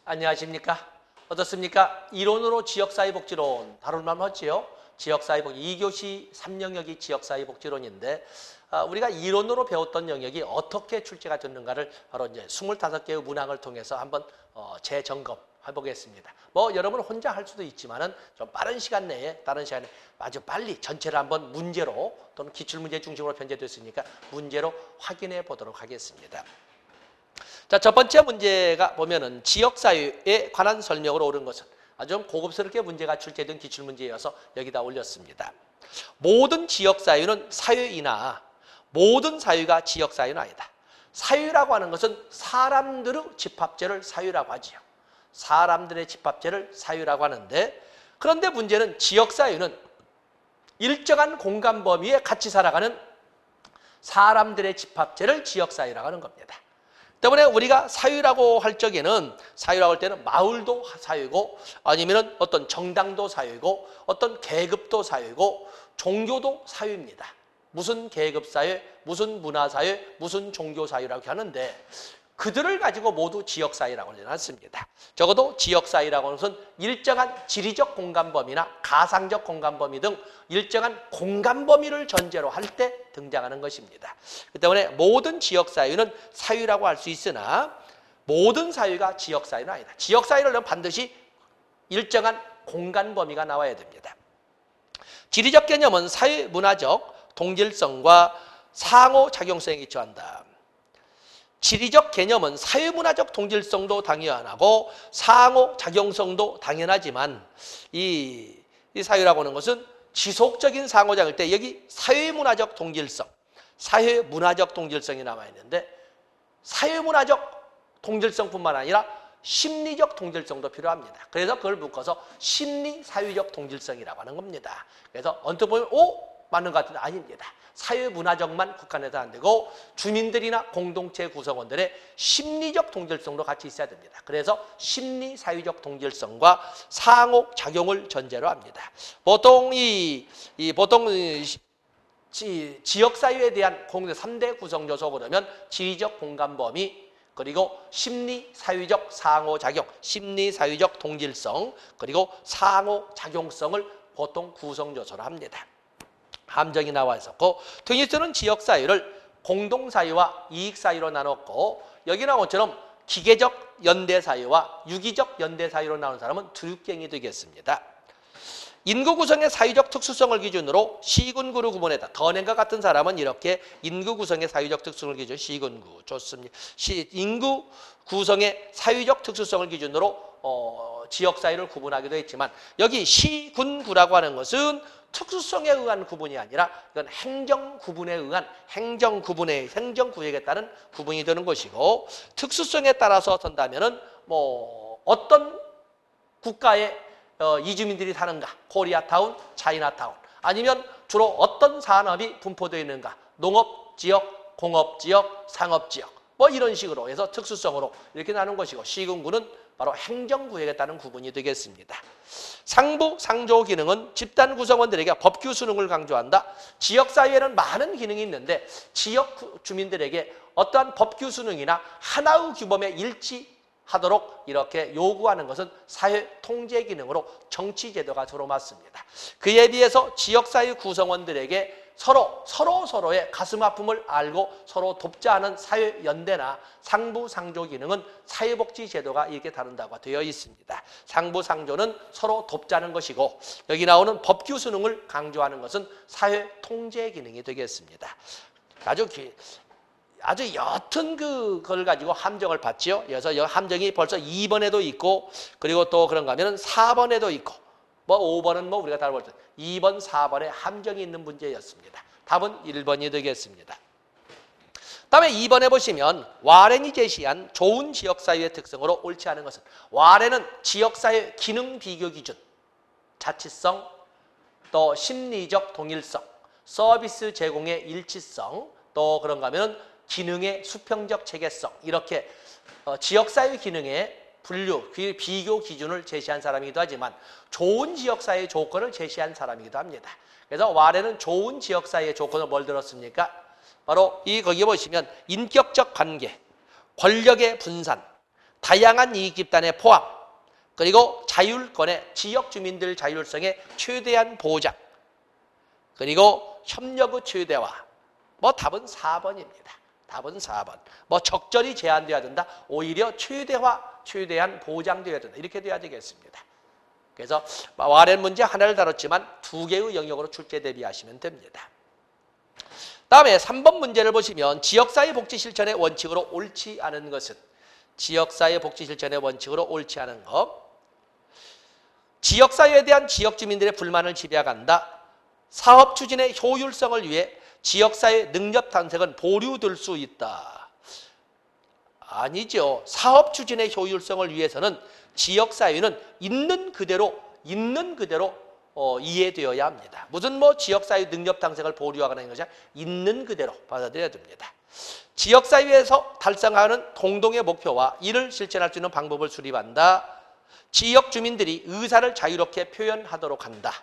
안녕하십니까? 어떻습니까? 이론으로 지역사회복지론 다룰 만한 하지요. 지역사회복지 2교시 3영역이 지역사회복지론인데 우리가 이론으로 배웠던 영역이 어떻게 출제가 됐는가를 바로 이제 25개의 문항을 통해서 한번 재점검 해보겠습니다. 뭐 여러분 혼자 할 수도 있지만은 좀 빠른 시간 내에 다른 시간에 아주 빨리 전체를 한번 문제로 또는 기출문제 중심으로 편제됐으니까 문제로 확인해 보도록 하겠습니다. 자, 첫 번째 문제가 보면은 지역사회에 관한 설명으로 옳은 것은 아주 고급스럽게 문제가 출제된 기출문제여서 여기다 올렸습니다. 모든 지역사회는 사회이나 모든 사회가 지역사회는 아니다. 사회라고 하는 것은 사람들의 집합체를 사회라고 하지요. 사람들의 집합체를 사회라고 하는데, 그런데 문제는 지역사회는 일정한 공간 범위에 같이 살아가는 사람들의 집합체를 지역사회라고 하는 겁니다. 때문에 우리가 사회라고 할 적에는, 사회라고 할 때는 마을도 사회고 아니면 어떤 정당도 사회고 어떤 계급도 사회고 종교도 사회입니다. 무슨 계급사회, 무슨 문화사회, 무슨 종교사회라고 하는데 그들을 가지고 모두 지역사회라고 하지 않습니다. 적어도 지역사회라고 하는 것은 일정한 지리적 공간범위나 가상적 공간범위 등 일정한 공간범위를 전제로 할 때 등장하는 것입니다. 그렇기 때문에 모든 지역사회는 사회라고 할 수 있으나 모든 사회가 지역사회는 아니다. 지역사회를 하면 반드시 일정한 공간범위가 나와야 됩니다. 지리적 개념은 사회문화적 동질성과 상호작용성에 기초한다. 지리적 개념은 사회문화적 동질성도 당연하고 상호작용성도 당연하지만 이 사회라고 하는 것은 지속적인 상호작용일 때 여기 사회문화적 동질성, 사회문화적 동질성이 남아있는데 사회문화적 동질성뿐만 아니라 심리적 동질성도 필요합니다. 그래서 그걸 묶어서 심리사회적 동질성이라고 하는 겁니다. 그래서 언뜻 보면 맞는 것 같은데 아닙니다. 사회문화적만 국한해서 안 되고 주민들이나 공동체 구성원들의 심리적 동질성도 같이 있어야 됩니다. 그래서 심리사회적 동질성과 상호작용을 전제로 합니다. 보통 지역사회에 대한 3대 구성요소 그러면 지리적 공간범위, 그리고 심리사회적 상호작용, 심리사회적 동질성, 그리고 상호작용성을 보통 구성요소로 합니다. 함정이 나와 있었고, 등위수는 지역사회를 공동사회와 이익사회로 나눴고, 여기 나온 것처럼 기계적 연대사회와 유기적 연대사회로 나눈 사람은 두육경이 되겠습니다. 인구 구성의 사회적 특수성을 기준으로 시군구로 구분했다. 더넨과 같은 사람은 이렇게 인구 구성의 사회적 특수성을 기준으로 시군구. 좋습니다. 인구 구성의 사회적 특수성을 기준으로 지역사회를 구분하기도 했지만 여기 시군구라고 하는 것은 특수성에 의한 구분이 아니라 이건 행정구분에 의한 행정구역에 따른 구분이 되는 것이고, 특수성에 따라서 선다면은 어떤 국가에 이주민들이 사는가, 코리아타운, 차이나타운, 아니면 주로 어떤 산업이 분포되어 있는가, 농업지역, 공업지역, 상업지역 이런 식으로 해서 특수성으로 이렇게 나눈 것이고, 시군구는 바로 행정구역에 따른 구분이 되겠습니다. 상부, 상조 기능은 집단 구성원들에게 법규 수능을 강조한다. 지역사회에는 많은 기능이 있는데 지역 주민들에게 어떠한 법규 수능이나 하나의 규범에 일치하도록 이렇게 요구하는 것은 사회 통제 기능으로 정치제도가 주로 맡습니다. 그에 비해서 지역사회 구성원들에게 서로의 가슴 아픔을 알고 서로 돕자 하는 사회연대나 상부상조 기능은 사회복지제도가 이렇게 다룬다고 되어 있습니다. 상부상조는 서로 돕자는 것이고, 여기 나오는 법규 수능을 강조하는 것은 사회통제 기능이 되겠습니다. 아주 옅은 그걸 가지고 함정을 받지요. 그래서 이 함정이 벌써 2번에도 있고, 그리고 또 그런가 하면 4번에도 있고, 5번은 우리가 다룰 때 2번, 4번에 함정이 있는 문제였습니다. 답은 1번이 되겠습니다. 다음에 2번에 보시면 와렌이 제시한 좋은 지역사회의 특성으로 옳지 않은 것은, 와렌은 지역사회 기능 비교 기준, 자치성, 또 심리적 동일성, 서비스 제공의 일치성, 또 그런가 하면 기능의 수평적 체계성, 이렇게 지역사회 기능의 분류, 비교 기준을 제시한 사람이기도 하지만 좋은 지역사회의 조건을 제시한 사람이기도 합니다. 그래서 와렌은 좋은 지역사회의 조건을 뭘 들었습니까? 바로 거기에 보시면 인격적 관계, 권력의 분산, 다양한 이익 집단의 포함, 그리고 자율권의 지역 주민들 자율성의 최대한 보장, 그리고 협력의 최대화. 뭐 답은 4번입니다. 답은 4번. 뭐 적절히 제한돼야 된다. 오히려 최대화, 최대한 보장돼야 된다. 이렇게 돼야 되겠습니다. 그래서 아래 문제 하나를 다뤘지만 2개의 영역으로 출제 대비하시면 됩니다. 다음에 3번 문제를 보시면 지역사회 복지 실천의 원칙으로 옳지 않은 것은, 지역사회 복지 실천의 원칙으로 옳지 않은 것. 지역사회에 대한 지역 주민들의 불만을 집약한다. 사업 추진의 효율성을 위해 지역사회 능력 탐색은 보류될 수 있다. 아니죠. 사업 추진의 효율성을 위해서는 지역사회는 있는 그대로 이해되어야 합니다. 무슨 뭐 지역사회 능력 탐색을 보류하거나 것이 있는 그대로 받아들여야 됩니다. 지역사회에서 달성하는 공동의 목표와 이를 실천할 수 있는 방법을 수립한다. 지역 주민들이 의사를 자유롭게 표현하도록 한다.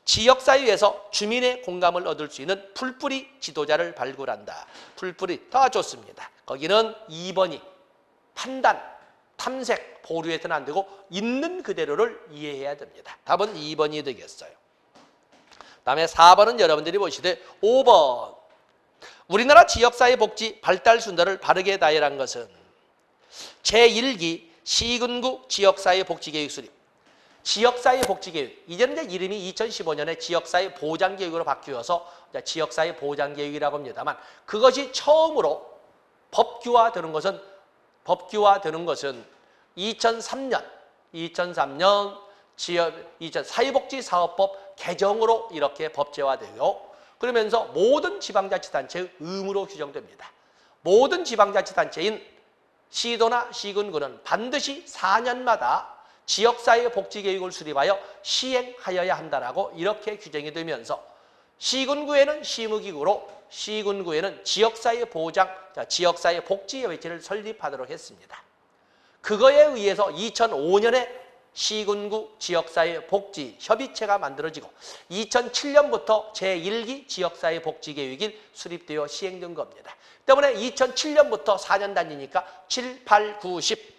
지역사회에서 주민의 공감을 얻을 수 있는 풀뿌리 지도자를 발굴한다. 풀뿌리 다 좋습니다. 거기는 2번이 판단, 탐색, 보류해서는 안 되고 있는 그대로를 이해해야 됩니다. 답은 2번이 되겠어요. 다음에 4번은 여러분들이 보시되 5번. 우리나라 지역사회 복지 발달 순서를 바르게 나열한 것은 제1기 시군구 지역사회 복지계획 수립. 지역사회 복지계획. 이제는 이제 이름이 2015년에 지역사회 보장계획으로 바뀌어서 지역사회 보장계획이라고 합니다만, 그것이 처음으로 법규화되는 것은 2003년 사회복지사업법 개정으로 이렇게 법제화되고, 그러면서 모든 지방자치단체의 의무로 규정됩니다. 모든 지방자치단체인 시도나 시군구는 반드시 4년마다 지역사회 복지계획을 수립하여 시행하여야 한다라고 이렇게 규정이 되면서, 시군구에는 시무기구로, 시군구에는 지역사회 보장, 지역사회 복지협의체를 설립하도록 했습니다. 그거에 의해서 2005년에 시군구 지역사회 복지협의체가 만들어지고 2007년부터 제1기 지역사회 복지계획이 수립되어 시행된 겁니다. 때문에 2007년부터 4년 단위니까 7, 8, 9, 10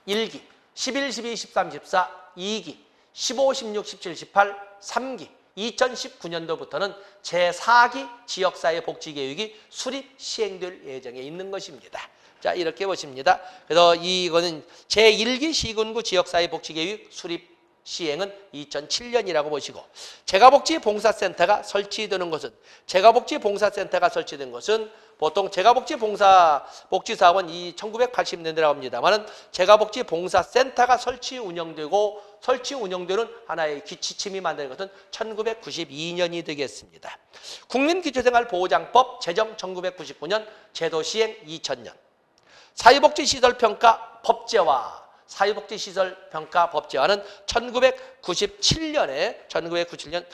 1기, 11, 12, 13, 14 2기, 15, 16, 17, 18 3기, 2019년도부터는 제4기 지역사회 복지계획이 수립 시행될 예정에 있는 것입니다. 자, 이렇게 보십니다. 그래서 이거는 제1기 시군구 지역사회 복지계획 수립 시행은 2007년이라고 보시고, 재가복지봉사센터가 설치되는 것은, 재가복지봉사센터가 설치된 것은 보통 재가복지봉사사업은 1980년대라고 합니다만, 재가복지봉사센터가 설치 운영되는 하나의 지침이 만든 것은 1992년이 되겠습니다. 국민기초생활보장법 제정 1999년, 제도 시행 2000년. 사회복지시설평가 법제화, 사회복지시설평가 법제화는 1997년, 1998년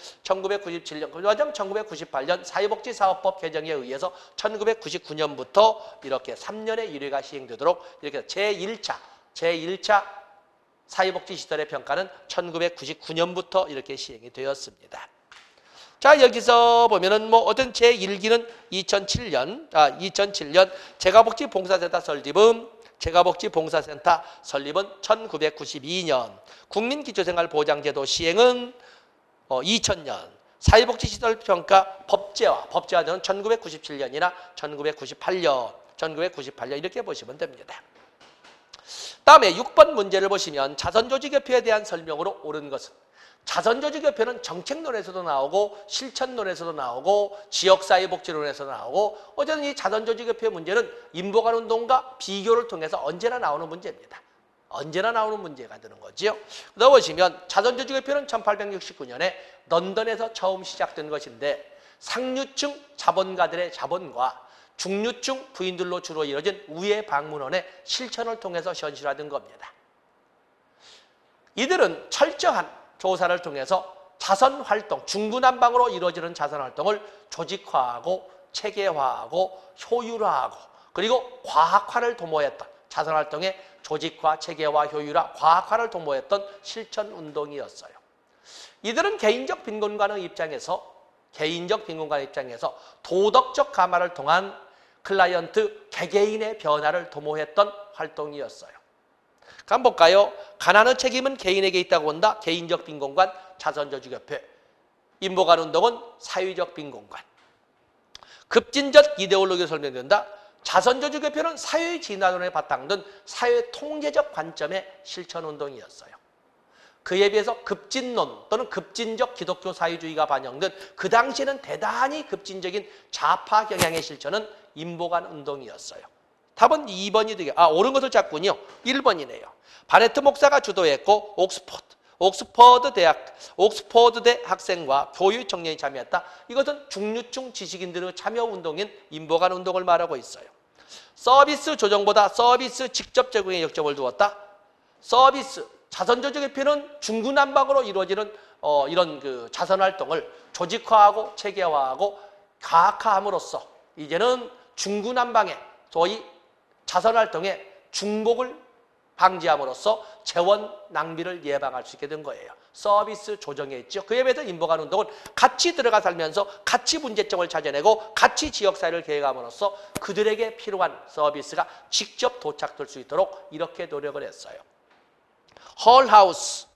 사회복지사업법 개정에 의해서 1999년부터 이렇게 3년의 1회가 시행되도록 이렇게 제1차 사회복지시설의 평가는 1999년부터 이렇게 시행이 되었습니다. 자, 여기서 보면은 뭐 어떤 제1기는 2007년 재가복지봉사센터 설립은 1992년, 국민기초생활보장제도 시행은 2000년, 사회복지시설평가 법제화는 1997년이나 1998년 이렇게 보시면 됩니다. 다음에 6번 문제를 보시면 자선조직협회에 대한 설명으로 옳은 것은, 자선조직협회는 정책론에서도 나오고 실천론에서도 나오고 지역사회복지론에서도 나오고, 어쨌든 이 자선조직협회 문제는 인보관운동과 비교를 통해서 언제나 나오는 문제입니다. 언제나 나오는 문제가 되는 거지요. 그러다 보시면 자선조직협회는 1869년에 런던에서 처음 시작된 것인데, 상류층 자본가들의 자본과 중류층 부인들로 주로 이루어진 우회 방문원의 실천을 통해서 현실화된 겁니다. 이들은 철저한 조사를 통해서 자선활동, 중구난방으로 이루어지는 자선활동을 조직화하고 체계화하고 효율화하고 그리고 과학화를 도모했던, 자선활동의 조직화, 체계화, 효율화, 과학화를 도모했던 실천운동이었어요. 이들은 개인적 빈곤관의 입장에서 도덕적 감화를 통한 클라이언트 개개인의 변화를 도모했던 활동이었어요. 한번 볼까요? 가난의 책임은 개인에게 있다고 본다. 개인적 빈곤관, 자선저축협회. 인보관운동은 사회적 빈곤관. 급진적 이데올로기로 설명된다. 자선저축협회는 사회진화론에 바탕둔 사회통제적 관점의 실천운동이었어요. 그에 비해서 급진론 또는 급진적 기독교 사회주의가 반영된 그 당시에는 대단히 급진적인 좌파 경향의 실천은 인보관 운동이었어요. 답은 2번이 되게, 옳은 것을 찾군요. 1번이네요. 바네트 목사가 주도했고 옥스퍼드대 학생과 교육 청년이 참여했다. 이것은 중류층 지식인들의 참여 운동인 인보관 운동을 말하고 있어요. 서비스 조정보다 서비스 직접 제공에 역점을 두었다. 서비스, 자선저축협회는 중구난방으로 이루어지는 이런 그 자선 활동을 조직화하고 체계화하고 가학화함으로써 이제는 중구난방에 소위 자선 활동에 중복을 방지함으로써 재원 낭비를 예방할 수 있게 된 거예요. 서비스 조정에 있죠. 그에 비해서 인보관 운동은 같이 들어가 살면서 같이 문제점을 찾아내고 같이 지역사회를 계획함으로써 그들에게 필요한 서비스가 직접 도착될 수 있도록 이렇게 노력을 했어요. 헐하우스,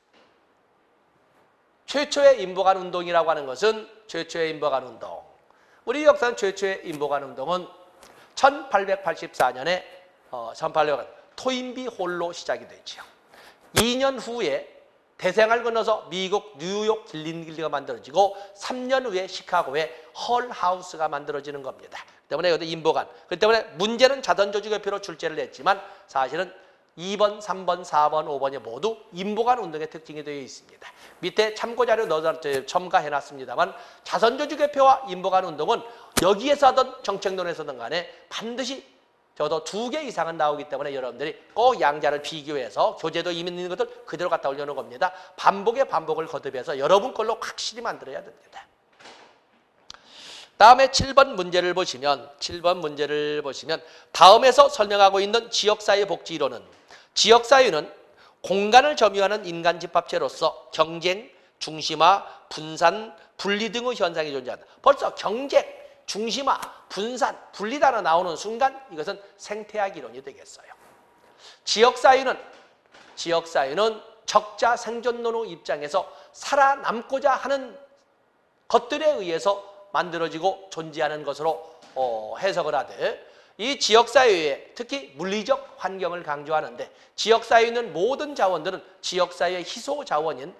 최초의 인보관 운동이라고 하는 것은 최초의 인보관 운동. 우리 역사는 최초의 인보관 운동은 1884년에 토인비 홀로 시작이 되죠. 2년 후에 대생을 건너서 미국 뉴욕 길린길리가 만들어지고 3년 후에 시카고에 헐하우스가 만들어지는 겁니다. 그 때문에 여기 인보관. 그 때문에 문제는 자선저축협회로 출제를 했지만 사실은 2번, 3번, 4번, 5번이 모두 인보관 운동의 특징이 되어 있습니다. 밑에 참고자료 넣어서 첨가해놨습니다만 자선저축협회와 인보관 운동은 여기에서 하던 정책론에서든 간에 반드시 저도 2개 이상은 나오기 때문에 여러분들이 꼭 양자를 비교해서 교재도 이미 있는 것들 그대로 갖다 올려놓은 겁니다. 반복의 반복을 거듭해서 여러분 걸로 확실히 만들어야 됩니다. 다음에 7번 문제를 보시면 다음에서 설명하고 있는 지역사회 복지 이론은 지역사회는 공간을 점유하는 인간 집합체로서 경쟁, 중심화, 분산, 분리 등의 현상이 존재한다. 벌써 경쟁, 중심화, 분산, 분리 단어 나오는 순간 이것은 생태학 이론이 되겠어요. 지역사회는 적자 생존론의 입장에서 살아남고자 하는 것들에 의해서 만들어지고 존재하는 것으로 해석을 하되 이 지역사회에 특히 물리적 환경을 강조하는데 지역사회는 모든 자원들은 지역사회의 희소자원인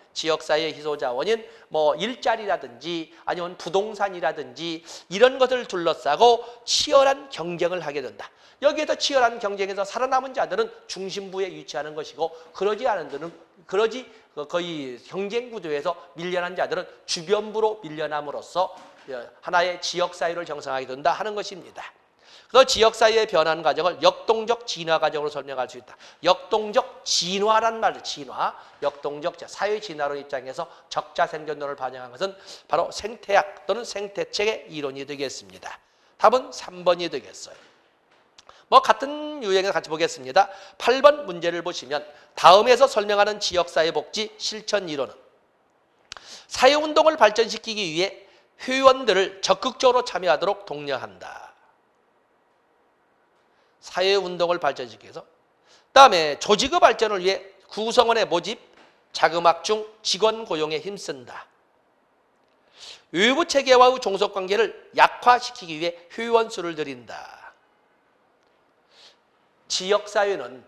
뭐 일자리라든지 아니면 부동산이라든지 이런 것을 둘러싸고 치열한 경쟁을 하게 된다. 여기에서 치열한 경쟁에서 살아남은 자들은 중심부에 위치하는 것이고 그러지 않은 들은 거의 경쟁 구도에서 밀려난 자들은 주변부로 밀려남으로써 하나의 지역사회를 형성하게 된다 하는 것입니다. 그래서 지역사회의 변화하는 과정을 역동적 진화 과정으로 설명할 수 있다. 역동적 진화란 말이죠. 진화. 역동적 사회 진화론 입장에서 적자 생존론을 반영한 것은 바로 생태학 또는 생태책의 이론이 되겠습니다. 답은 3번이 되겠어요. 같은 유형에서 같이 보겠습니다. 8번 문제를 보시면 다음에서 설명하는 지역사회 복지 실천 이론은 사회운동을 발전시키기 위해 회원들을 적극적으로 참여하도록 독려한다. 사회운동을 발전시키기 위해서. 다음에 조직의 발전을 위해 구성원의 모집, 자금확충, 직원 고용에 힘쓴다. 외부 체계와의 종속관계를 약화시키기 위해 회원 수를 늘린다. 지역사회는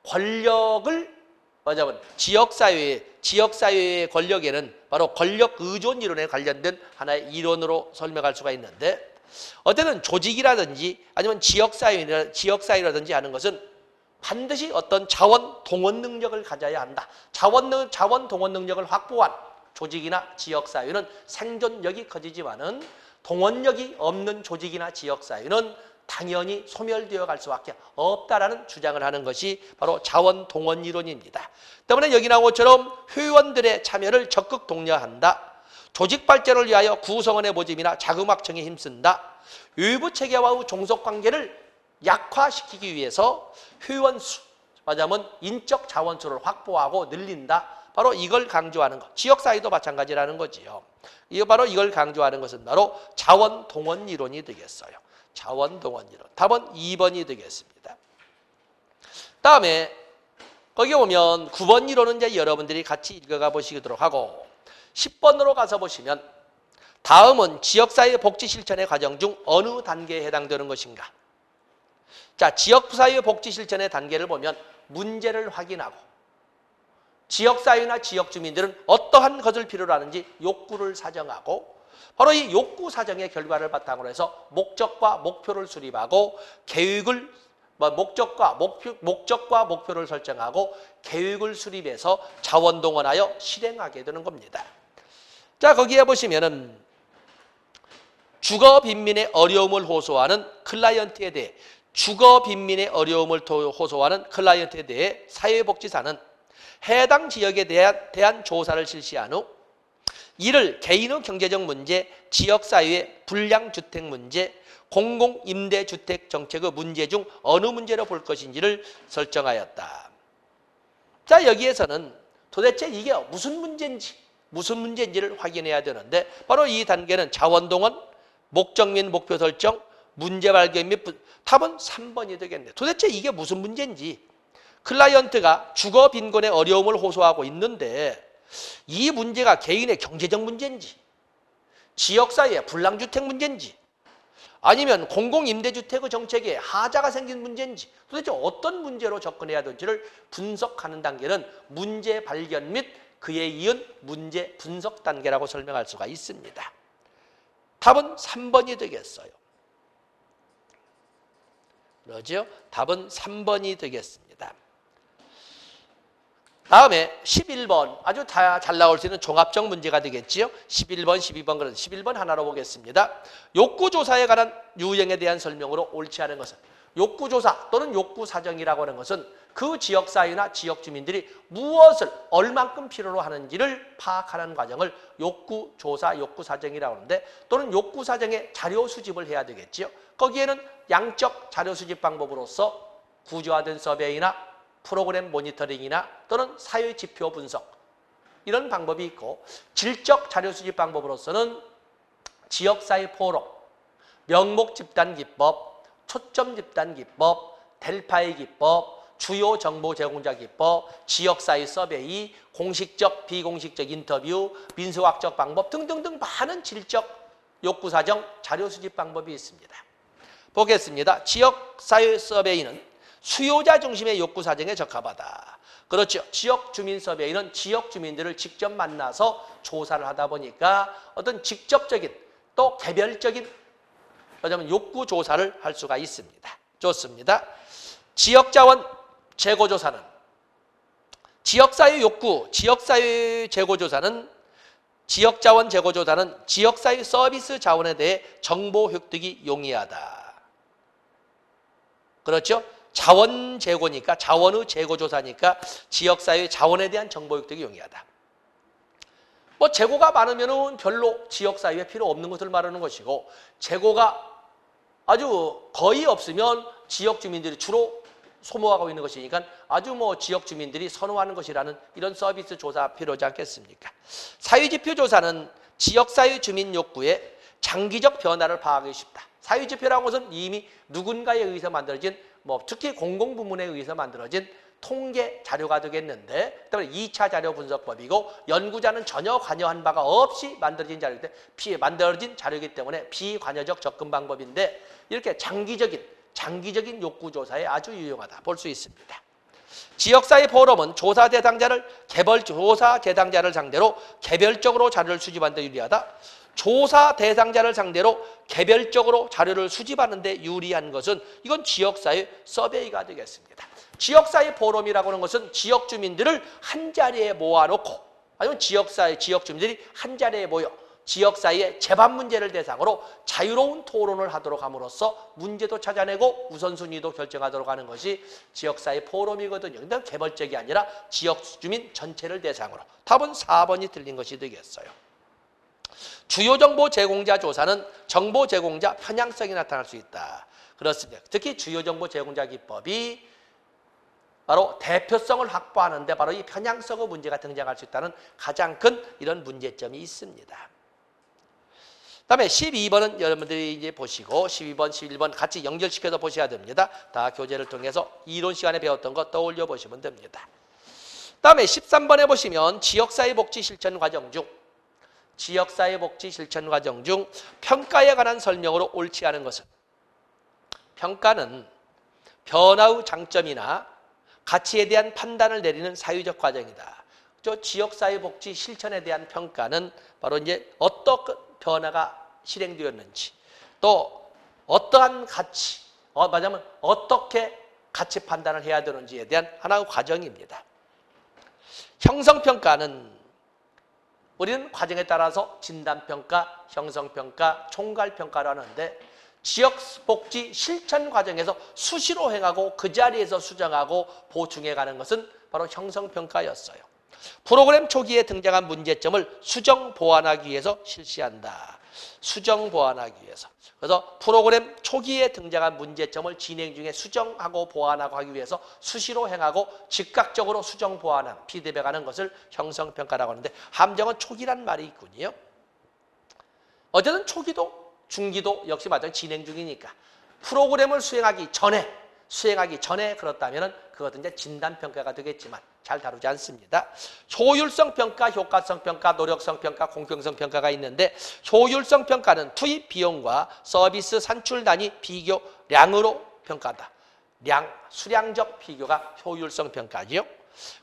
권력을 뭐냐면 지역사회의 권력에는 바로 권력 의존 이론에 관련된 하나의 이론으로 설명할 수가 있는데 어쨌든 조직이라든지 아니면 지역사회라든지 하는 것은 반드시 어떤 자원 동원 능력을 가져야 한다. 자원 동원 능력을 확보한 조직이나 지역사회는 생존력이 커지지만은 동원력이 없는 조직이나 지역사회는 당연히 소멸되어 갈 수밖에 없다라는 주장을 하는 것이 바로 자원 동원 이론입니다. 때문에 여기 나온 것처럼 회원들의 참여를 적극 독려한다. 조직 발전을 위하여 구성원의 모집이나 자금확충에 힘쓴다. 외부 체계와의 종속관계를 약화시키기 위해서 회원 수, 말하자면 인적 자원수를 확보하고 늘린다. 바로 이걸 강조하는 것. 지역사회도 마찬가지라는 거지요. 바로 이걸 강조하는 것은 바로 자원동원 이론이 되겠어요. 자원동원 이론. 답은 2번이 되겠습니다. 다음에 거기 보면 9번 이론은 이제 여러분들이 같이 읽어가 보시도록 하고 10번으로 가서 보시면 다음은 지역사회 복지 실천의 과정 중 어느 단계에 해당되는 것인가? 자, 지역사회 복지 실천의 단계를 보면 문제를 확인하고 지역사회나 지역주민들은 어떠한 것을 필요로 하는지 욕구를 사정하고 바로 이 욕구 사정의 결과를 바탕으로 해서 목적과 목표를 수립하고 계획을 목적과 목표를 설정하고 계획을 수립해서 자원동원하여 실행하게 되는 겁니다. 자, 거기에 보시면은 주거 빈민의 어려움을 호소하는 클라이언트에 대해 사회복지사는 해당 지역에 대한 조사를 실시한 후 이를 개인의 경제적 문제, 지역사회의 불량주택 문제, 공공임대주택 정책의 문제 중 어느 문제로 볼 것인지를 설정하였다. 자, 여기에서는 도대체 이게 무슨 문제인지를 확인해야 되는데 바로 이 단계는 자원동원, 목적 및 목표 설정, 문제 발견 및 답은 3번이 되겠네. 도대체 이게 무슨 문제인지 클라이언트가 주거 빈곤의 어려움을 호소하고 있는데 이 문제가 개인의 경제적 문제인지 지역사회의 불량주택 문제인지 아니면 공공임대주택의 정책에 하자가 생긴 문제인지 도대체 어떤 문제로 접근해야 될지를 분석하는 단계는 문제 발견 및 그에 이은 문제 분석 단계라고 설명할 수가 있습니다. 답은 3번이 되겠어요. 그러죠? 답은 3번이 되겠습니다. 다음에 11번 아주 잘 나올 수 있는 종합적 문제가 되겠지요. 11번, 12번 그런 11번 하나로 보겠습니다. 욕구조사에 관한 유형에 대한 설명으로 옳지 않은 것은 욕구조사 또는 욕구사정이라고 하는 것은 그 지역사회나 지역주민들이 무엇을 얼만큼 필요로 하는지를 파악하는 과정을 욕구조사, 욕구사정이라고 하는데 또는 욕구사정의 자료 수집을 해야 되겠지요. 거기에는 양적 자료 수집 방법으로서 구조화된 서베이나 프로그램 모니터링이나 또는 사회지표 분석 이런 방법이 있고 질적 자료 수집 방법으로서는 지역사회 포럼, 명목 집단 기법, 초점 집단 기법, 델파이 기법, 주요 정보 제공자 기법, 지역사회 서베이, 공식적, 비공식적 인터뷰, 민수학적 방법 등등등 많은 질적 욕구사정 자료 수집 방법이 있습니다. 보겠습니다. 지역사회 서베이는 수요자 중심의 욕구 사정에 적합하다. 그렇죠. 지역 주민 서베이는 지역 주민들을 직접 만나서 조사를 하다 보니까 어떤 직접적인 또 개별적인 욕구 조사를 할 수가 있습니다. 좋습니다. 지역자원 재고조사는 지역사회 욕구, 지역사회 재고조사는 지역자원 재고조사는 지역사회 서비스 자원에 대해 정보 획득이 용이하다. 그렇죠. 자원 재고니까 자원의 재고 조사니까 지역사회 자원에 대한 정보 획득이 용이하다. 뭐 재고가 많으면은 별로 지역사회에 필요 없는 것을 말하는 것이고 재고가 아주 거의 없으면 지역 주민들이 주로 소모하고 있는 것이니까 아주 뭐 지역 주민들이 선호하는 것이라는 이런 서비스 조사 필요하지 않겠습니까? 사회지표 조사는 지역사회 주민 욕구의 장기적 변화를 파악하기 쉽다. 사회지표라는 것은 이미 누군가에 의해서 만들어진 특히 공공부문에 의해서 만들어진 통계 자료가 되겠는데 그다음에 2차 자료 분석법이고 연구자는 전혀 관여한 바가 없이 만들어진 자료이기 때문에 비관여적 접근 방법인데 이렇게 장기적인 욕구 조사에 아주 유용하다 볼 수 있습니다. 지역사회 포럼은 조사 대상자를 상대로 개별적으로 자료를 수집하는 데 유리하다. 조사 대상자를 상대로 개별적으로 자료를 수집하는 데 유리한 것은 이건 지역사회 서베이가 되겠습니다. 지역사회 포럼이라고 하는 것은 지역 주민들을 한자리에 모아놓고 아니면 지역 주민들이 한자리에 모여 지역사회의 재반 문제를 대상으로 자유로운 토론을 하도록 함으로써 문제도 찾아내고 우선순위도 결정하도록 하는 것이 지역사회 포럼이거든요. 근데 개별적이 아니라 지역 주민 전체를 대상으로. 답은 4번이 틀린 것이 되겠어요. 주요 정보 제공자 조사는 정보 제공자 편향성이 나타날 수 있다. 그렇습니다. 특히 주요 정보 제공자 기법이 바로 대표성을 확보하는 데 바로 이 편향성의 문제가 등장할 수 있다는 가장 큰 이런 문제점이 있습니다. 그다음에 12번은 여러분들이 이제 보시고 12번, 11번 같이 연결시켜서 보셔야 됩니다. 다 교재를 통해서 이론 시간에 배웠던 거 떠올려 보시면 됩니다. 그다음에 13번에 보시면 지역사회복지 실천 과정 중 지역사회복지 실천 과정 중 평가에 관한 설명으로 옳지 않은 것은 평가는 변화의 장점이나 가치에 대한 판단을 내리는 사유적 과정이다. 저 지역사회복지 실천에 대한 평가는 바로 이제 어떤 변화가 실행되었는지 또 어떠한 가치, 말하자면 어떻게 가치 판단을 해야 되는지에 대한 하나의 과정입니다. 형성평가는 우리는 과정에 따라서 진단평가, 형성평가, 총괄평가를 하는데 지역복지 실천 과정에서 수시로 행하고 그 자리에서 수정하고 보충해 가는 것은 바로 형성평가였어요. 프로그램 초기에 등장한 문제점을 수정 보완하기 위해서 실시한다. 수정 보완하기 위해서. 그래서 프로그램 초기에 등장한 문제점을 진행 중에 수정하고 보완하고 하기 위해서 수시로 행하고 즉각적으로 수정 보완하는 피드백하는 것을 형성평가라고 하는데 함정은 초기란 말이 있군요. 어쨌든 초기도 중기도 역시 마찬가지로 진행 중이니까 프로그램을 수행하기 전에 그렇다면 그것은 이제 진단평가가 되겠지만 잘 다루지 않습니다. 효율성 평가, 효과성 평가, 노력성 평가, 공평성 평가가 있는데 효율성 평가는 투입 비용과 서비스 산출 단위 비교량으로 평가한다. 수량적 비교가 효율성 평가지요.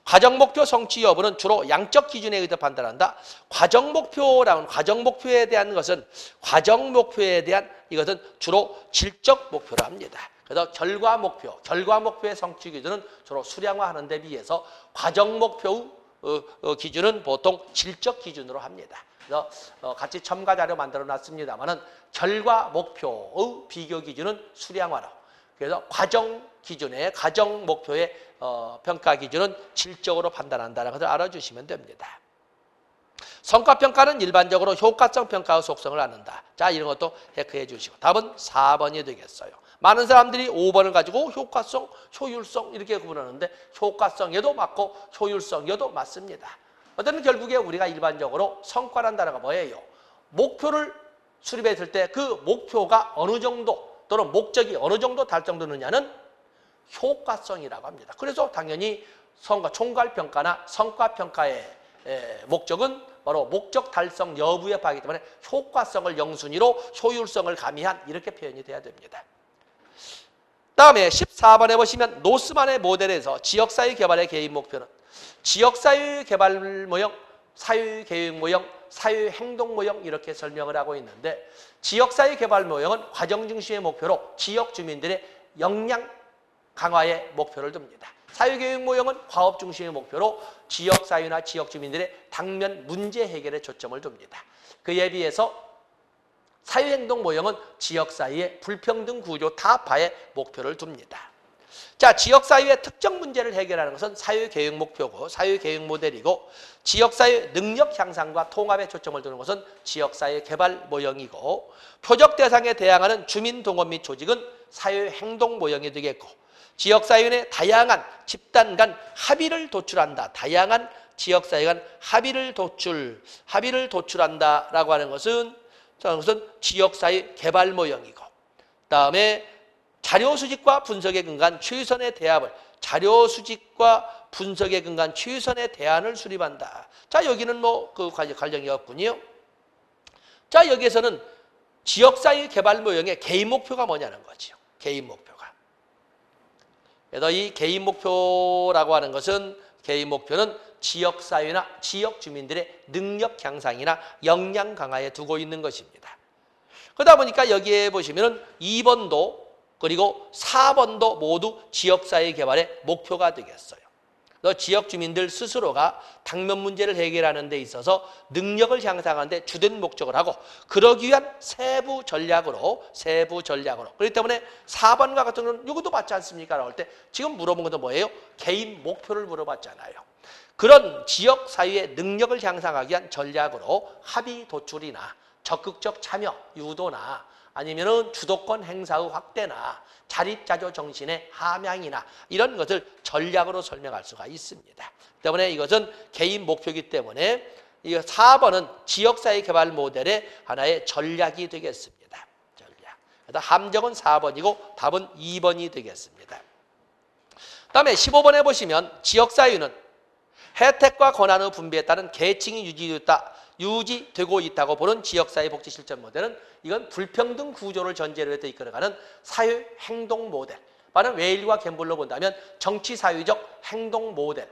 과정 목표 성취 여부는 주로 양적 기준에 의해 판단한다. 과정 목표에 대한 것은 이것은 주로 질적 목표로 합니다. 그래서 결과 목표의 성취 기준은 주로 수량화하는 데 비해서 과정 목표 기준은 보통 질적 기준으로 합니다. 그래서 같이 첨가 자료 만들어 놨습니다만은 결과 목표의 비교 기준은 수량화로. 그래서 과정 목표의 평가 기준은 질적으로 판단한다는 것을 알아주시면 됩니다. 성과평가는 일반적으로 효과성 평가의 속성을 아는다. 자, 이런 것도 체크해 주시고 답은 4번이 되겠어요. 많은 사람들이 5번을 가지고 효과성, 효율성 이렇게 구분하는데 효과성에도 맞고 효율성에도 맞습니다. 어쨌든 결국에 우리가 일반적으로 성과란 단어가 뭐예요? 목표를 수립했을 때 그 목표가 어느 정도 또는 목적이 어느 정도 달성되느냐는 효과성이라고 합니다. 그래서 당연히 총괄평가나 성과평가의 목적은 바로 목적 달성 여부에 파악하기 때문에 효과성을 영순위로 효율성을 가미한 이렇게 표현이 돼야 됩니다. 다음에 14번에 보시면 노스만의 모델에서 지역사회 개발의 개인 목표는 지역사회 개발 모형, 사회계획 모형, 사회행동 모형 이렇게 설명을 하고 있는데 지역사회 개발 모형은 과정 중심의 목표로 지역 주민들의 역량 강화의 목표를 둡니다. 사회계획 모형은 과업 중심의 목표로 지역사회나 지역 주민들의 당면 문제 해결에 초점을 둡니다. 그에 비해서 사회행동 모형은 지역사회의 불평등 구조 타파에 목표를 둡니다. 자, 지역사회의 특정 문제를 해결하는 것은 사회계획 목표고 사회계획 모델이고 지역사회 능력 향상과 통합에 초점을 두는 것은 지역사회 개발 모형이고 표적 대상에 대항하는 주민동원 및 조직은 사회행동 모형이 되겠고 지역사회 내 다양한 집단 간 합의를 도출한다. 다양한 지역사회 간 합의를 도출한다라고 하는 것은 지역사회 개발 모형이고 그다음에 자료 수집과 분석에 근거한 최선의 대안을 수립한다. 자, 여기는 뭐 그 관련이 없군요. 자, 여기에서는 지역사회 개발 모형의 개인 목표가 뭐냐는 거죠. 개인 목표가. 그래서 이 개인 목표라고 하는 것은 개인 목표는 지역사회나 지역 주민들의 능력 향상이나 역량 강화에 두고 있는 것입니다. 그러다 보니까 여기에 보시면은 2번도 그리고 4번도 모두 지역사회 개발의 목표가 되겠어요. 그래서 지역 주민들 스스로가 당면 문제를 해결하는 데 있어서 능력을 향상하는 데 주된 목적을 하고 그러기 위한 세부 전략으로 그렇기 때문에 4번과 같은 경우는 이것도 맞지 않습니까? 라고 할 때 지금 물어본 것도 뭐예요? 개인 목표를 물어봤잖아요. 그런 지역사회의 능력을 향상하기 위한 전략으로 합의 도출이나 적극적 참여, 유도나 아니면은 주도권 행사의 확대나 자립자조 정신의 함양이나 이런 것을 전략으로 설명할 수가 있습니다. 때문에 이것은 개인 목표이기 때문에 이 4번은 지역사회 개발 모델의 하나의 전략이 되겠습니다. 전략. 그래서 함정은 4번이고 답은 2번이 되겠습니다. 다음에 15번에 보시면 지역사회는 혜택과 권한의 분배에 따른 계층이 유지되고 있다고 보는 지역사회 복지 실천 모델은 이건 불평등 구조를 전제로 해서 이끌어가는 사회 행동 모델. 말은 웨일과 갬블로 본다면 정치 사회적 행동 모델.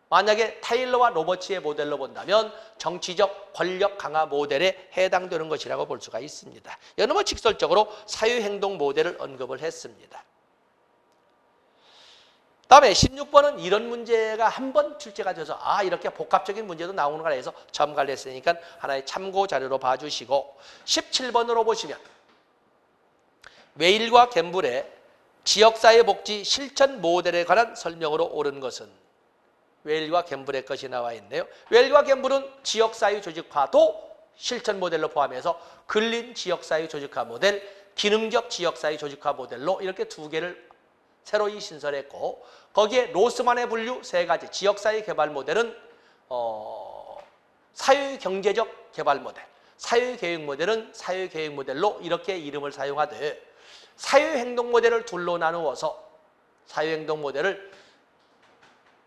만약에 타일러와 로버츠의 모델로 본다면 정치적 권력 강화 모델에 해당되는 것이라고 볼 수가 있습니다. 여기는 뭐 직설적으로 사회 행동 모델을 언급을 했습니다. 다음에 16번은 이런 문제가 한 번 출제가 돼서 이렇게 복합적인 문제도 나오는구나 해서 첨가를 했으니까 하나의 참고 자료로 봐주시고 17번으로 보시면 웨일과 갬블의 지역사회 복지 실천 모델에 관한 설명으로 옳은 것은 웨일과 갬블의 것이 나와 있네요. 웨일과 갬블은 지역사회 조직화도 실천 모델로 포함해서 근린 지역사회 조직화 모델, 기능적 지역사회 조직화 모델로 이렇게 두 개를 새로이 신설했고 거기에 로스만의 분류 세 가지 지역사회 개발 모델은 사회경제적 개발 모델, 사회계획 모델은 사회계획 모델로 이렇게 이름을 사용하되 사회행동 모델을 둘로 나누어서 사회행동 모델을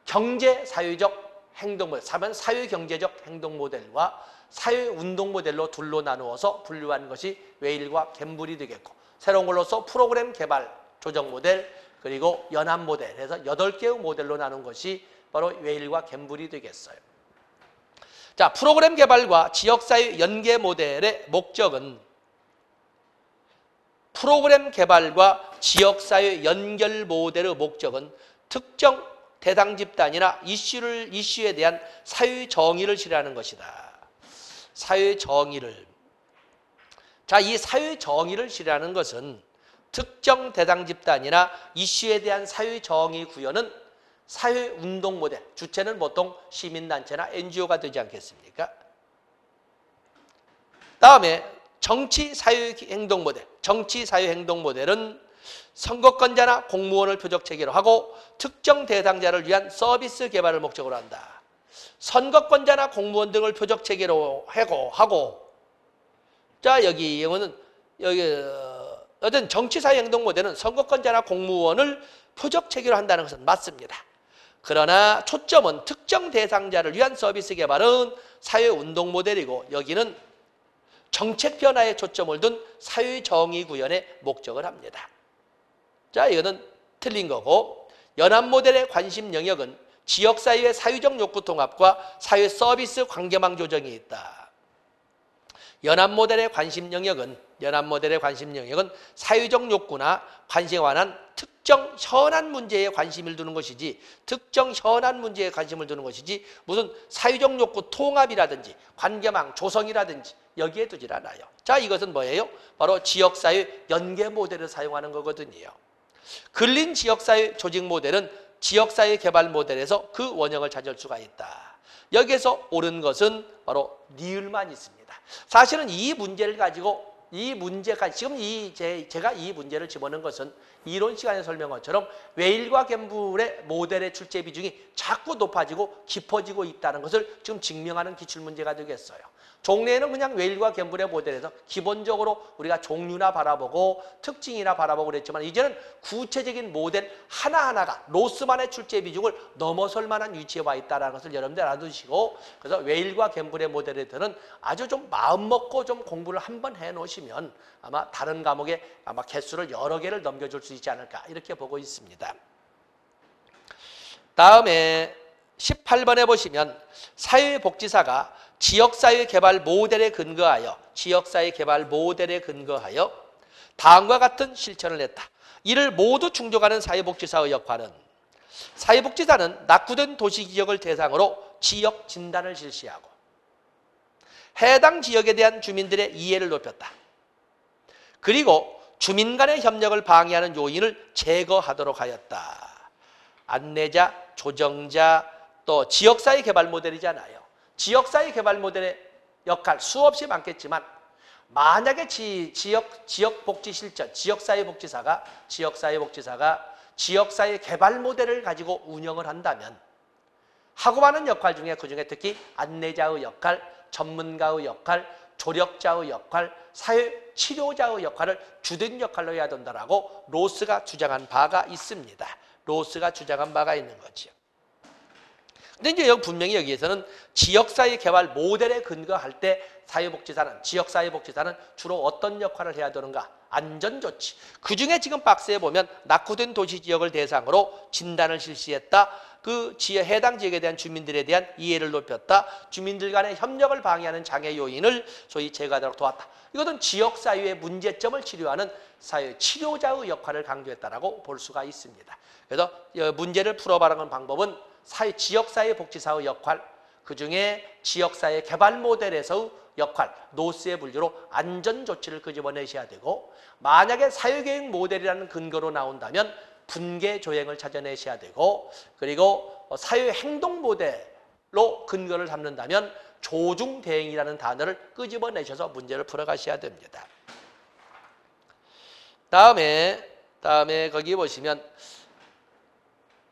경제사회적 행동 모델, 사회경제적 행동 모델과 사회운동 모델로 둘로 나누어서 분류한 것이 웨일과 갬블이 되겠고 새로운 걸로서 프로그램 개발 조정 모델 그리고 연합 모델 해서 8개의 모델로 나눈 것이 바로 웨일과 갬블이 되겠어요. 자, 프로그램 개발과 지역사회 연계 모델의 목적은 프로그램 개발과 지역사회 연결 모델의 목적은 특정 대상 집단이나 이슈에 대한 사회 정의를 실현하는 것이다. 사회 정의를. 자, 이 사회 정의를 실현하는 것은 특정 대상 집단이나 이슈에 대한 사회 정의 구현은 사회운동 모델, 주체는 보통 시민단체나 NGO가 되지 않겠습니까? 다음에 정치사회행동 모델, 정치사회행동 모델은 선거권자나 공무원을 표적체계로 하고 특정 대상자를 위한 서비스 개발을 목적으로 한다. 선거권자나 공무원 등을 표적체계로 하고 자, 여기 이거는 어떤 정치사회 행동 모델은 선거권자나 공무원을 표적체계로 한다는 것은 맞습니다. 그러나 초점은 특정 대상자를 위한 서비스 개발은 사회운동 모델이고 여기는 정책 변화에 초점을 둔 사회정의 구현에 목적을 합니다. 자, 이거는 틀린 거고 연합 모델의 관심 영역은 지역사회의 사회적 욕구 통합과 사회 서비스 관계망 조정이 있다. 연합 모델의 관심 영역은 사회적 욕구나 관심에 관한 특정 현안 문제에 관심을 두는 것이지 무슨 사회적 욕구 통합이라든지 관계망 조성이라든지 여기에 두질 않아요. 자, 이것은 뭐예요? 바로 지역사회 연계 모델을 사용하는 거거든요. 근린 지역사회 조직 모델은 지역사회 개발 모델에서 그 원형을 찾을 수가 있다. 여기에서 옳은 것은 바로 니을만 있습니다. 사실은 이 문제를 가지고 지금 제가 이 문제를 집어넣은 것은 이론 시간에 설명한 것처럼 웨일과 갬블의 모델의 출제 비중이 자꾸 높아지고 깊어지고 있다는 것을 지금 증명하는 기출문제가 되겠어요. 종래에는 그냥 웨일과 갬블의 모델에서 기본적으로 우리가 종류나 바라보고 특징이나 바라보고 그랬지만 이제는 구체적인 모델 하나하나가 로스만의 출제 비중을 넘어설 만한 위치에 와 있다는 것을 여러분들 알아두시고 그래서 웨일과 갬블의 모델에 대해서는 아주 좀 마음 먹고 좀 공부를 한번 해놓으시면 아마 다른 과목에 아마 개수를 여러 개를 넘겨줄 수 있지 않을까 이렇게 보고 있습니다. 다음에 18번에 보시면 사회복지사가 지역사회 개발 모델에 근거하여 다음과 같은 실천을 했다. 이를 모두 충족하는 사회복지사의 역할은 사회복지사는 낙후된 도시지역을 대상으로 지역 진단을 실시하고 해당 지역에 대한 주민들의 이해를 높였다. 그리고 주민 간의 협력을 방해하는 요인을 제거하도록 하였다. 안내자, 조정자, 또 지역사회 개발 모델이잖아요. 지역사회 개발 모델의 역할 수없이 많겠지만 만약에 지역복지실천, 지역사회복지사가 지역사회 개발 모델을 가지고 운영을 한다면 하고 많은 역할 중에 그중에 특히 안내자의 역할, 전문가의 역할, 조력자의 역할, 사회치료자의 역할을 주된 역할로 해야 된다라고 로스가 주장한 바가 있습니다. 로스가 주장한 바가 있는 거죠. 근데 이제 분명히 여기에서는 지역사회 개발 모델에 근거할 때 지역사회복지사는 주로 어떤 역할을 해야 되는가? 안전조치. 그중에 지금 박스에 보면 낙후된 도시지역을 대상으로 진단을 실시했다. 그 해당 지역에 대한 주민들에 대한 이해를 높였다. 주민들 간의 협력을 방해하는 장애 요인을 소위 제거하도록 도왔다. 이것은 지역사회의 문제점을 치료하는 사회치료자의 역할을 강조했다라고 볼 수가 있습니다. 그래서 문제를 풀어가는 방법은 지역사회복지사의 역할, 그중에 지역사회 개발 모델에서의 역할, 노스의 분류로 안전조치를 끄집어내셔야 되고, 만약에 사회계획 모델이라는 근거로 나온다면 분계조행을 찾아내셔야 되고, 그리고 사회행동 모델로 근거를 삼는다면 조중대행이라는 단어를 끄집어내셔서 문제를 풀어가셔야 됩니다. 다음에 거기 보시면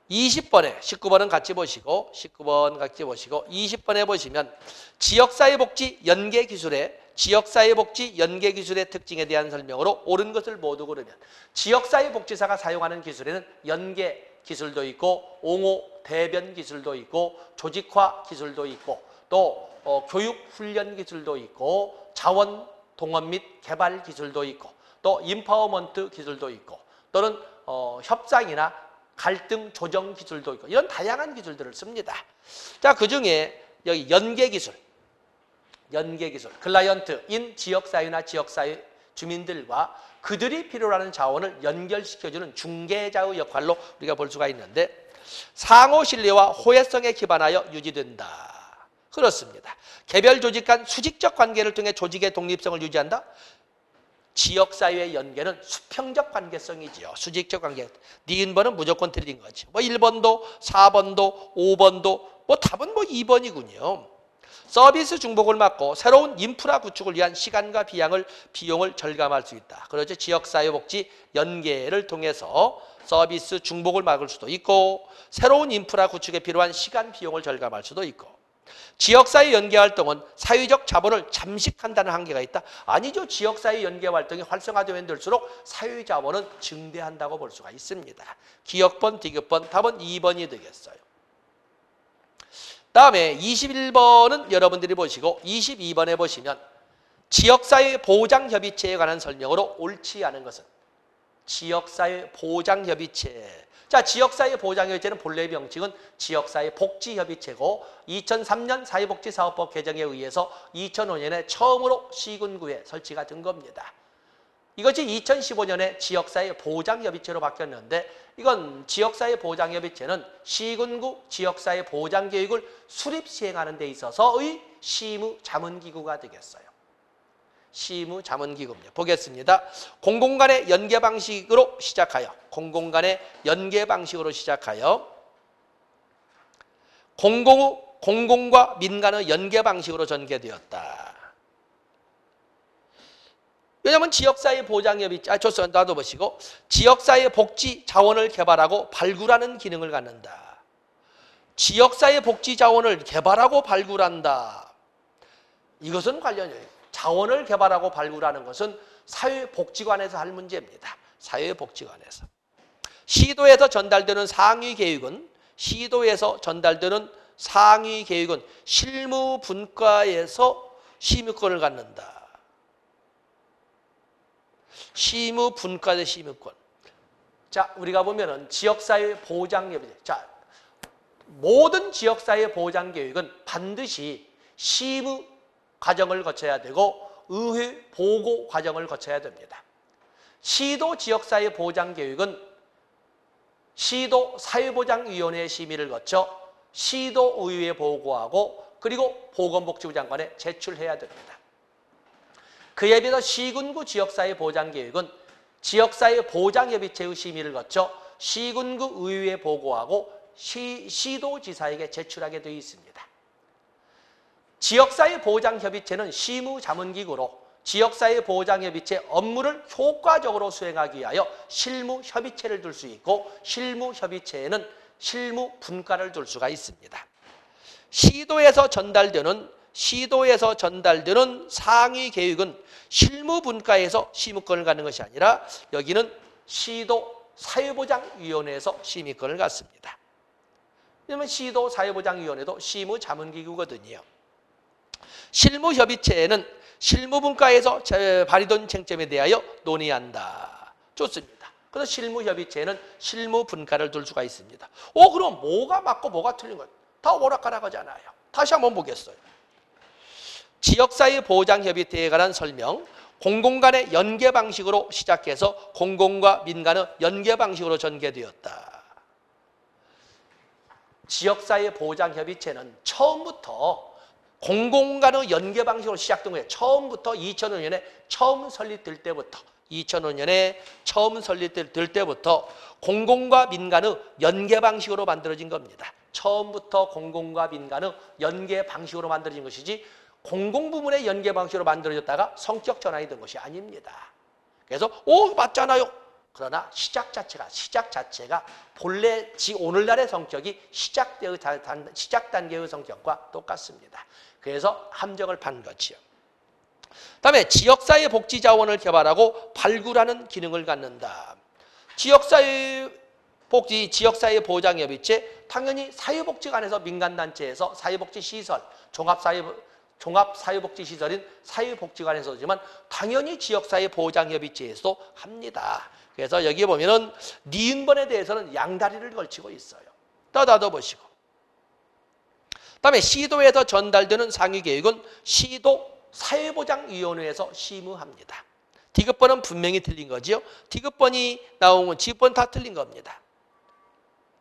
20번에 19번은 같이 보시고 20번에 보시면 지역사회복지 연계기술의 특징에 대한 설명으로 옳은 것을 모두 고르면 지역사회복지사가 사용하는 기술에는 연계 기술도 있고 옹호 대변 기술도 있고 조직화 기술도 있고 또 교육 훈련 기술도 있고 자원 동원 및 개발 기술도 있고 또 인파워먼트 기술도 있고 또는 협상이나 갈등 조정 기술도 있고 이런 다양한 기술들을 씁니다. 자, 그중에 여기 연계기술, 클라이언트인 지역사회나 지역사회 주민들과 그들이 필요로 하는 자원을 연결시켜주는 중개자의 역할로 우리가 볼 수가 있는데 상호 신뢰와 호혜성에 기반하여 유지된다. 그렇습니다. 개별 조직 간 수직적 관계를 통해 조직의 독립성을 유지한다. 지역사회의 연계는 수평적 관계성이지요. 수직적 관계. 니은번은 무조건 틀린 거지. 1번도, 4번도, 5번도, 답은 2번이군요. 서비스 중복을 막고 새로운 인프라 구축을 위한 시간과 비용을 절감할 수 있다. 그렇죠. 지역사회복지 연계를 통해서 서비스 중복을 막을 수도 있고 새로운 인프라 구축에 필요한 시간, 비용을 절감할 수도 있고 지역사회 연계 활동은 사회적 자본을 잠식한다는 한계가 있다. 아니죠. 지역사회 연계 활동이 활성화되면 될수록 사회 자본은 증대한다고 볼 수가 있습니다. 기역번, 디귿번, 답은 2번이 되겠어요. 다음에 21번은 여러분들이 보시고 22번에 보시면 지역사회 보장협의체에 관한 설명으로 옳지 않은 것은 지역사회 보장협의체. 자, 지역사회 보장협의체는 본래 명칭은 지역사회 복지협의체고 2003년 사회복지사업법 개정에 의해서 2005년에 처음으로 시군구에 설치가 된 겁니다. 이것이 2015년에 지역사회 보장협의체로 바뀌었는데 이건 지역사회 보장협의체는 시군구 지역사회 보장교육을 수립 시행하는 데 있어서의 시무자문기구가 되겠어요. 시무자문기구입니다. 보겠습니다. 공공간의 연계 방식으로 시작하여 공공과 민간의 연계 방식으로 전개되었다. 왜냐하면 지역사회 보장협의체, 좋습니다. 나도 보시고 지역사회 복지 자원을 개발하고 발굴하는 기능을 갖는다. 지역사회 복지 자원을 개발하고 발굴한다. 이것은 관련이에요. 자원을 개발하고 발굴하는 것은 사회복지관에서 할 문제입니다. 사회복지관에서. 시도에서 전달되는 상위 교육은 실무 분과에서 심의권을 갖는다. 시무 분과 대 시무권. 자, 우리가 보면은 지역사회 보장협의체. 자, 모든 지역사회 보장교육은 반드시 시무 과정을 거쳐야 되고 의회 보고 과정을 거쳐야 됩니다. 시도 지역사회 보장교육은 시도 사회보장위원회 심의를 거쳐 시도의회에 보고하고 그리고 보건복지부 장관에 제출해야 됩니다. 그에 비해서 시군구 지역사회 보장교육은 지역사회 보장협의체의 심의를 거쳐 시군구 의회에 보고하고 시도지사에게 제출하게 되어 있습니다. 지역사회 보장협의체는 시무자문기구로 지역사회보장협의체 업무를 효과적으로 수행하기 위하여 실무협의체를 둘 수 있고 실무협의체에는 실무분과를 둘 수가 있습니다. 시도에서 전달되는 상위 계획은 실무분과에서 심의권을 갖는 것이 아니라 여기는 시도 사회보장위원회에서 심의권을 갖습니다. 왜냐하면 시도 사회보장위원회도 심의자문기구거든요. 실무협의체에는 실무분과에서 발의된 쟁점에 대하여 논의한다. 좋습니다. 그래서 실무협의체에는 실무분과를 둘 수가 있습니다. 그럼 뭐가 맞고 뭐가 틀린 거예요? 다 오락가락하잖아요. 다시 한번 보겠어요. 지역사회보장협의체에 관한 설명, 공공 간의 연계 방식으로 시작해서 공공과 민간의 연계 방식으로 전개되었다. 지역사회보장협의체는 처음부터 공공 간의 연계 방식으로 시작된 거예요. 처음부터 2005년에 처음 설립될 때부터 공공과 민간의 연계 방식으로 만들어진 겁니다. 처음부터 공공과 민간의 연계 방식으로 만들어진 것이지 공공부문의 연계 방식으로 만들어졌다가 성격 전환이 된 것이 아닙니다. 그래서 맞잖아요. 그러나 시작 자체가 본래 오늘날의 성격이 시작 단계의 성격과 똑같습니다. 그래서 함정을 판 거지요. 다음에 지역사회복지자원을 개발하고 발굴하는 기능을 갖는다. 지역사회보장협의체 당연히 사회복지관에서 민간단체에서 사회복지시설, 종합사회복지시설인 사회복지관에서지만 당연히 지역사회보장협의체에서도 합니다. 그래서 여기 보면은 니은번에 대해서는 양다리를 걸치고 있어요. 떠다도 보시고. 그다음에 시도에서 전달되는 상위계획은 시도 사회보장위원회에서 심의합니다. 디귿번은 분명히 틀린 거지요. 디귿번이 나온 건 지귿번 다 틀린 겁니다.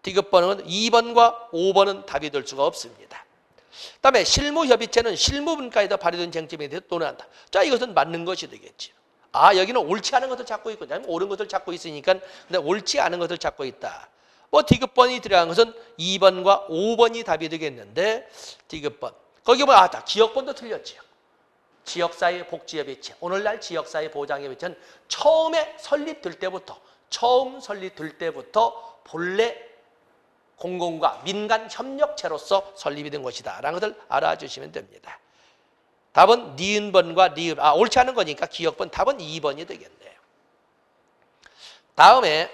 디귿번은 2번과 5번은 답이 될 수가 없습니다. 그다음에 실무협의체는 실무분과에서 발의된 쟁점에 대해서 논의한다. 자, 이것은 맞는 것이 되겠죠. 여기는 옳지 않은 것을 찾고 있고 옳은 것을 찾고 있으니까 근데 옳지 않은 것을 찾고 있다. 디귿번이 들어간 것은 2번과 5번이 답이 되겠는데 디귿번. 거기 보면 지역번도 틀렸지요. 지역사회복지협의체. 오늘날 지역사회보장협의체는 처음 설립될 때부터 본래 공공과 민간 협력체로서 설립이 된 것이다 라는 것을 알아주시면 됩니다. 답은 니은번과 리을, 옳지 않은 거니까 기억번, 답은 2번이 되겠네요. 다음에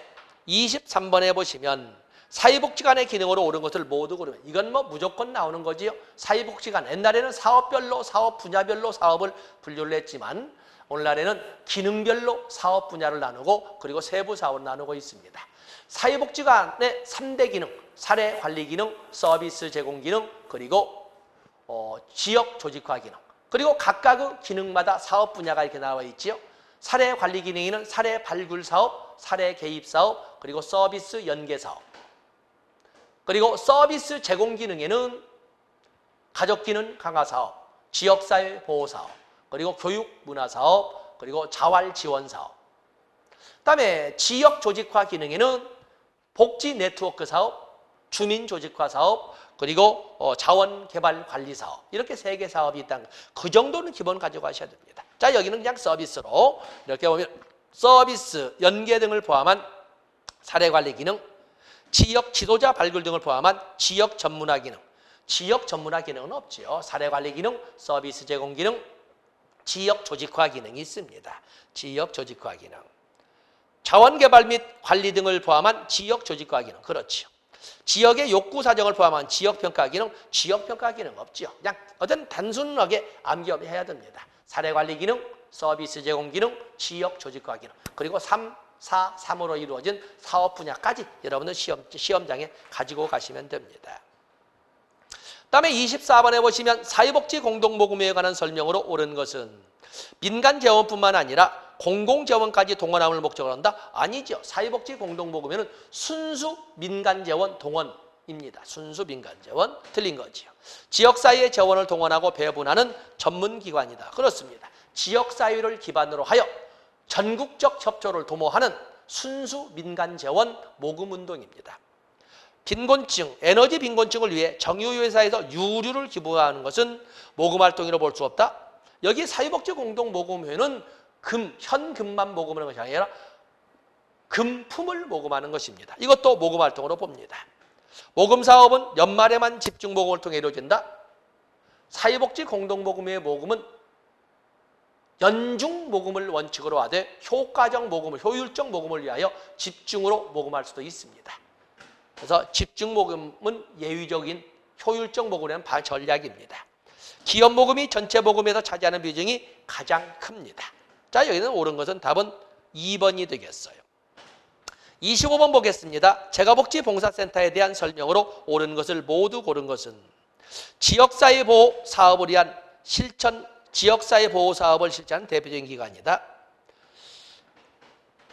23번에 보시면 사회복지관의 기능으로 옳은 것을 모두 고르면 이건 무조건 나오는 거지요. 사회복지관, 옛날에는 사업별로, 사업 분야별로 사업을 분류를 했지만 오늘날에는 기능별로 사업 분야를 나누고 그리고 세부 사업을 나누고 있습니다. 사회복지관의 3대 기능, 사례 관리 기능, 서비스 제공 기능, 그리고 지역 조직화 기능. 그리고 각각의 기능마다 사업 분야가 이렇게 나와 있지요. 사례 관리 기능에는 사례 발굴 사업, 사례 개입 사업, 그리고 서비스 연계 사업. 그리고 서비스 제공 기능에는 가족 기능 강화 사업, 지역사회 보호 사업, 그리고 교육 문화 사업, 그리고 자활 지원 사업. 그다음에 지역 조직화 기능에는 복지 네트워크 사업, 주민 조직화 사업, 그리고 자원 개발 관리 사업. 이렇게 3개 사업이 있다는 거. 그 정도는 기본 가지고 가셔야 됩니다. 자, 여기는 그냥 서비스로 이렇게 보면 서비스, 연계 등을 포함한 사례 관리 기능, 지역 지도자 발굴 등을 포함한 지역 전문화 기능. 지역 전문화 기능은 없지요. 사례 관리 기능, 서비스 제공 기능, 지역 조직화 기능이 있습니다. 지역 조직화 기능. 자원 개발 및 관리 등을 포함한 지역 조직화 기능. 그렇죠. 지역의 욕구 사정을 포함한 지역 평가 기능, 지역 평가 기능 없죠. 그냥 어떤 단순하게 암기해야 됩니다. 사례 관리 기능, 서비스 제공 기능, 지역 조직화 기능. 그리고 3, 4, 3으로 이루어진 사업 분야까지 여러분들 시험장에 가지고 가시면 됩니다. 다음에 24번에 보시면 사회복지 공동모금회에 관한 설명으로 옳은 것은 민간 재원뿐만 아니라 공공재원까지 동원함을 목적으로 한다? 아니죠. 사회복지 공동모금회는 순수 민간재원 동원입니다. 순수 민간재원. 틀린 거지요. 지역사회의 재원을 동원하고 배분하는 전문기관이다. 그렇습니다. 지역사회를 기반으로 하여 전국적 협조를 도모하는 순수 민간재원 모금운동입니다. 빈곤층, 에너지 빈곤층을 위해 정유회사에서 유류를 기부하는 것은 모금활동이라고 볼 수 없다? 여기 사회복지공동모금회는 현금만 모금하는 것이 아니라 금품을 모금하는 것입니다. 이것도 모금활동으로 봅니다. 모금사업은 연말에만 집중모금을 통해 이루어진다. 사회복지공동모금회의 모금은 연중모금을 원칙으로 하되 효과적 모금을, 효율적 모금을 위하여 집중으로 모금할 수도 있습니다. 그래서 집중모금은 예외적인 효율적 모금을 위한 전략입니다. 기업모금이 전체 모금에서 차지하는 비중이 가장 큽니다. 자, 여기는 옳은 것은 답은 2번이 되겠어요. 25번 보겠습니다. 재가복지봉사센터에 대한 설명으로 옳은 것을 모두 고른 것은 지역사회보호 사업을 위한 지역사회보호 사업을 실천하는 대표적인 기관이다.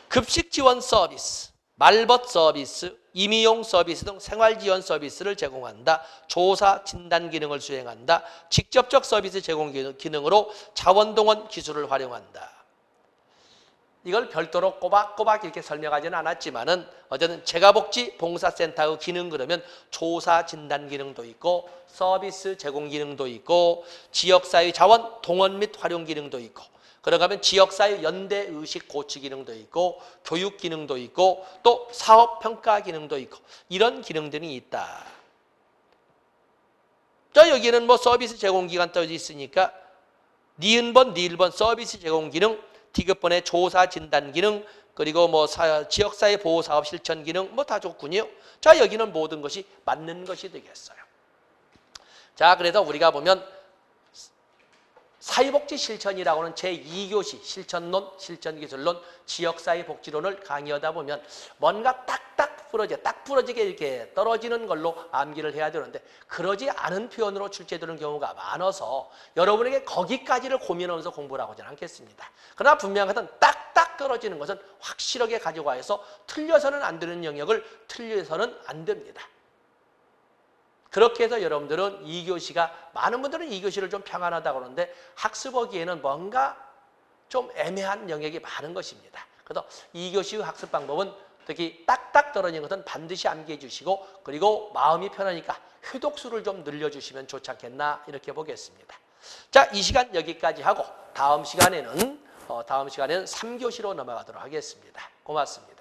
급식지원 서비스, 말벗 서비스, 임의용 서비스 등 생활지원 서비스를 제공한다. 조사, 진단 기능을 수행한다. 직접적 서비스 제공 기능으로 자원동원 기술을 활용한다. 이걸 별도로 꼬박꼬박 이렇게 설명하지는 않았지만은 어쨌든 재가복지봉사센터의 기능 그러면 조사 진단 기능도 있고 서비스 제공 기능도 있고 지역사회 자원 동원 및 활용 기능도 있고 그러가면 지역사회 연대 의식 고취 기능도 있고 교육 기능도 있고 또 사업 평가 기능도 있고 이런 기능들이 있다. 자, 여기는 뭐 서비스 제공 기간 떠져 있으니까 니은번 서비스 제공 기능 디귿번의 조사 진단 기능 그리고 뭐 지역사회 보호 사업 실천 기능 뭐 다 좋군요. 자, 여기는 모든 것이 맞는 것이 되겠어요. 자, 그래서 우리가 보면 사회복지 실천이라고 하는 제2교시 실천론, 실천기술론, 지역사회복지론을 강의하다 보면 뭔가 딱 부러지게 이렇게 떨어지는 걸로 암기를 해야 되는데 그러지 않은 표현으로 출제되는 경우가 많아서 여러분에게 거기까지를 고민하면서 공부를 하고는 않겠습니다. 그러나 분명한 것은 딱딱 떨어지는 것은 확실하게 가지고 와서 틀려서는 안 되는 영역을 틀려서는 안 됩니다. 그렇게 해서 여러분들은 2교시가 많은 분들은 2교시를 좀 평안하다고 그러는데 학습하기에는 뭔가 좀 애매한 영역이 많은 것입니다. 그래서 2교시 학습 방법은 특히 딱딱 떨어지는 것은 반드시 암기해 주시고 그리고 마음이 편하니까 회독수를 좀 늘려주시면 좋지 않겠나 이렇게 보겠습니다. 자, 이 시간 여기까지 하고 다음 시간에는 3교시로 넘어가도록 하겠습니다. 고맙습니다.